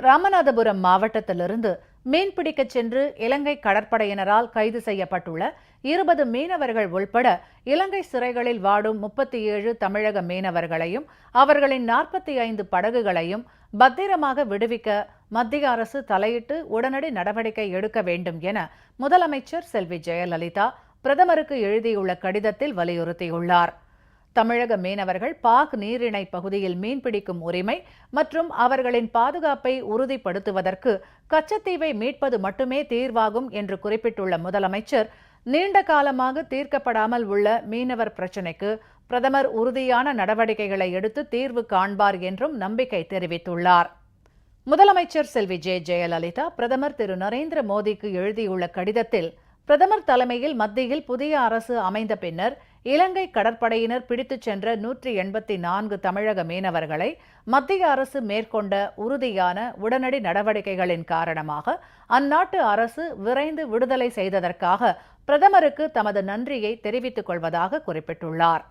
ராமநாதபுரம் மாவட்டத்திலிருந்து மீன்பிடிக்கச் சென்று இலங்கை கடற்படையினரால் கைது செய்யப்பட்டுள்ள 20 மீனவர்கள் உள்பட இலங்கை சிறைகளில் வாடும் 37 தமிழக மீனவர்களையும் அவர்களின் 45 படகுகளையும் பத்திரமாக விடுவிக்க மத்திய அரசு தலையிட்டு உடனடி நடவடிக்கை எடுக்க வேண்டும் என முதலமைச்சர் செல்வி ஜெயலலிதா பிரதமருக்கு எழுதியுள்ள கடிதத்தில் வலியுறுத்தியுள்ளார். தமிழக மீனவர்கள் பாக் நீரிணை பகுதியில் மீன்பிடிக்கும் உரிமை மற்றும் அவர்களின் பாதுகாப்பை உறுதிப்படுத்துவதற்கு கச்சத்தீவை மீட்பது மட்டுமே தீர்வாகும் என்று குறிப்பிட்டுள்ள முதலமைச்சர், நீண்ட காலமாக தீர்க்கப்படாமல் உள்ள மீனவர் பிரச்சினைக்கு பிரதமர் உறுதியான நடவடிக்கைகளை எடுத்து தீர்வு காண்பார் என்றும் நம்பிக்கை தெரிவித்துள்ளார். முதலமைச்சர் செல்வி ஜெயலலிதா பிரதமர் திரு நரேந்திர மோடிக்கு எழுதியுள்ள கடிதத்தில், பிரதமர் தலைமையில் மத்தியில் புதிய அரசு அமைந்த பின்னர் இலங்கை கடற்படையினர் பிடித்துச் சென்ற 184 தமிழக மீனவர்களை மத்திய அரசு மேற்கொண்ட உறுதியான உடனடி நடவடிக்கைகளின் காரணமாக அந்நாட்டு அரசு விரைந்து விடுதலை செய்ததற்காக பிரதமருக்கு தமது நன்றியை தெரிவித்துக் கொள்வதாக குறிப்பிட்டுள்ளார்.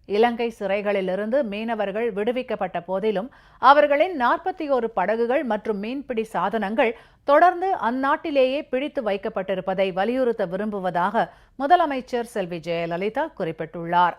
இலங்கை சிறைகளிலிருந்து மீனவர்கள் விடுவிக்கப்பட்ட போதிலும் அவர்களின் 41 படகுகள் மற்றும் மீன்பிடி சாதனங்கள் தொடர்ந்து அந்நாட்டிலேயே பிடித்து வைக்கப்பட்டிருப்பதை வலியுறுத்த விரும்புவதாக முதலமைச்சர் செல்வி ஜெயலலிதா குறிப்பிட்டுள்ளார்.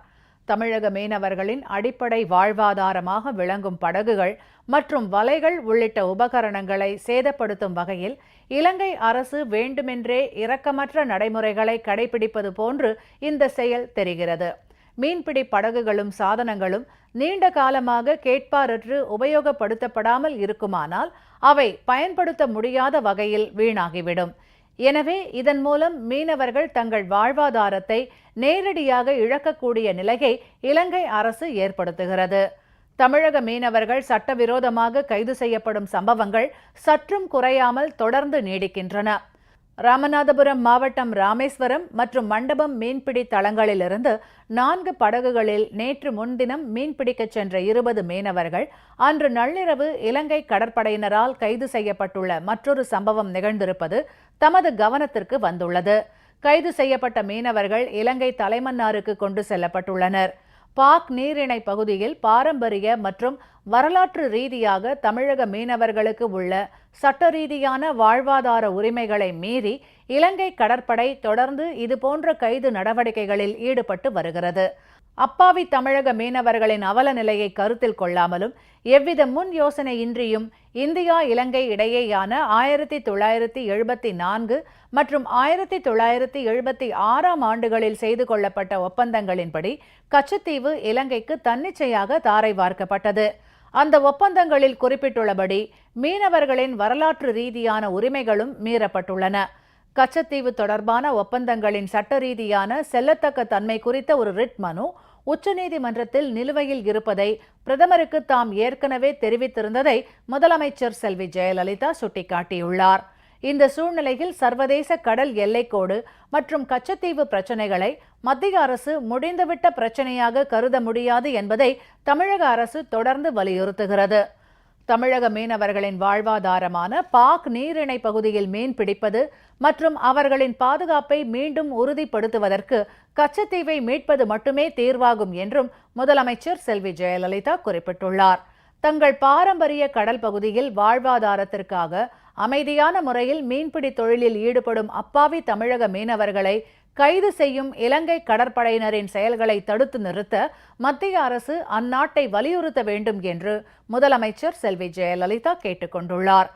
தமிழக மீனவர்களின் அடிப்படை வாழ்வாதாரமாக விளங்கும் படகுகள் மற்றும் வலைகள் உள்ளிட்ட உபகரணங்களை சேதப்படுத்தும் வகையில் இலங்கை அரசு வேண்டுமென்றே இரக்கமற்ற நடைமுறைகளை கடைபிடிப்பது போன்று இந்த செயல் தெரிகிறது. மீன்பிடி படகுகளும் சாதனங்களும் நீண்ட காலமாக கேட்பாரற்று உபயோகப்படுத்தப்படாமல் இருக்குமானால் அவை பயன்படுத்த முடியாத வகையில் வீணாகிவிடும். எனவே இதன் மூலம் மீனவர்கள் தங்கள் வாழ்வாதாரத்தை நேரடியாக இழக்கக்கூடிய நிலையை இலங்கை அரசு ஏற்படுத்துகிறது. தமிழக மீனவர்கள் சட்டவிரோதமாக கைது செய்யப்படும் சம்பவங்கள் சற்றும் குறையாமல் தொடர்ந்து நீடிக்கின்றன. ராமநாதபுரம் மாவட்டம் ராமேஸ்வரம் மற்றும் மண்டபம் மீன்பிடி தளங்களிலிருந்து 4 படகுகளில் நேற்று முன்தினம் மீன்பிடிக்கச் சென்ற 20 மீனவர்கள் அன்று நள்ளிரவு இலங்கை கடற்படையினரால் கைது செய்யப்பட்டுள்ள மற்றொரு சம்பவம் நிகழ்ந்திருப்பது தமது கவனத்திற்கு வந்துள்ளது. கைது செய்யப்பட்ட மீனவர்கள் இலங்கை தலைமன்னாருக்கு கொண்டு செல்லப்பட்டுள்ளனர். பாக் நீரிணை பகுதியில் பாரம்பரிய மற்றும் வரலாற்று ரீதியாக தமிழக மீனவர்களுக்கு உள்ள சட்ட ரீதியான வாழ்வாதார உரிமைகளை மீறி இலங்கை கடற்படை தொடர்ந்து இதுபோன்ற கைது நடவடிக்கைகளில் ஈடுபட்டு வருகிறது. அப்பாவி தமிழக மீனவர்களின் அவல நிலையை கருத்தில் கொள்ளாமலும் எவ்வித முன் யோசனையின்றியும் இந்தியா இலங்கை இடையேயான 1974 மற்றும் 1976 ஆண்டுகளில் செய்து கொள்ளப்பட்ட ஒப்பந்தங்களின்படி கச்சத்தீவு இலங்கைக்கு தன்னிச்சையாக தாரை வார்க்கப்பட்டது. அந்த ஒப்பந்தங்களில் குறிப்பிட்டுள்ளபடி மீனவர்களின் வரலாற்று ரீதியான உரிமைகளும் மீறப்பட்டுள்ளன. கச்சத்தீவு தொடர்பான ஒப்பந்தங்களின் சட்ட ரீதியான செல்லத்தக்க தன்மை குறித்த ஒரு ரிட் மனு உச்சநீதிமன்றத்தில் நிலுவையில் இருப்பதை பிரதமருக்கு தாம் ஏற்கனவே தெரிவித்திருந்ததை முதலமைச்சர் செல்வி ஜெயலலிதா சுட்டிக்காட்டியுள்ளார். இந்த சூழ்நிலையில் சர்வதேச கடல் எல்லைக்கோடு மற்றும் கச்சத்தீவு பிரச்சினைகளை மத்திய அரசு முடிந்துவிட்ட பிரச்சினையாக கருத முடியாது என்பதை தமிழக அரசு தொடர்ந்து வலியுறுத்துகிறது. தமிழக மீனவர்களின் வாழ்வாதாரமான பாக் நீரிணை பகுதியில் மீன் பிடிப்பது மற்றும் அவர்களின் பாதுகாப்பை மீண்டும் உறுதிப்படுத்துவதற்கு கச்சத்தீவை மீட்பது மட்டுமே தீர்வாகும் என்றும் முதலமைச்சர் செல்வி ஜெயலலிதா குறிப்பிட்டுள்ளார். தங்கள் பாரம்பரிய கடல் பகுதியில் வாழ்வாதாரத்திற்காக அமைதியான முறையில் மீன்பிடி தொழிலில் ஈடுபடும் அப்பாவி தமிழக மீனவர்களை கைது செய்யும் இலங்கை கடற்படையினரின் செயல்களை தடுத்து நிறுத்த மத்திய அரசு அந்நாட்டை வலியுறுத்த வேண்டும் என்று முதலமைச்சர் செல்வி ஜெயலலிதா கேட்டுக் கொண்டுள்ளார்.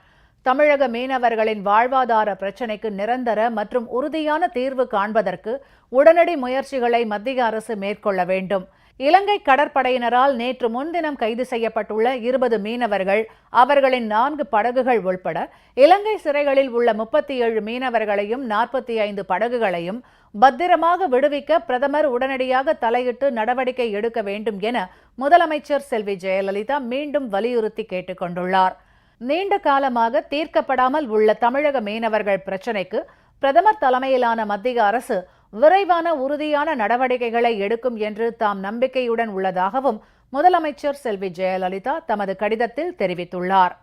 தமிழக மீனவர்களின் வாழ்வாதார பிரச்சினைக்கு நிரந்தர மற்றும் உறுதியான தீர்வு காண்பதற்கு உடனடி முயற்சிகளை மத்திய அரசு மேற்கொள்ள வேண்டும். இலங்கை கடற்படையினரால் நேற்று முன்தினம் கைது செய்யப்பட்டுள்ள 20 மீனவர்கள், அவர்களின் 4 படகுகள் உள்பட இலங்கை சிறைகளில் உள்ள 37 மீனவர்களையும் 45 படகுகளையும் பத்திரமாக விடுவிக்க பிரதமர் உடனடியாக தலையிட்டு நடவடிக்கை எடுக்க வேண்டும் என முதலமைச்சர் செல்வி ஜெயலலிதா மீண்டும் வலியுறுத்தி கேட்டுக் கொண்டுள்ளார். நீண்ட காலமாக தீர்க்கப்படாமல் உள்ள தமிழக மீனவர்கள் பிரச்சினைக்கு பிரதமர் தலைமையிலான மத்திய அரசு விரைவான உறுதியான நடவடிக்கைகளை எடுக்கும் என்று தாம் நம்பிக்கையுடன் உள்ளதாகவும் முதலமைச்சர் செல்வி ஜெயலலிதா தமது கடிதத்தில் தெரிவித்துள்ளார்.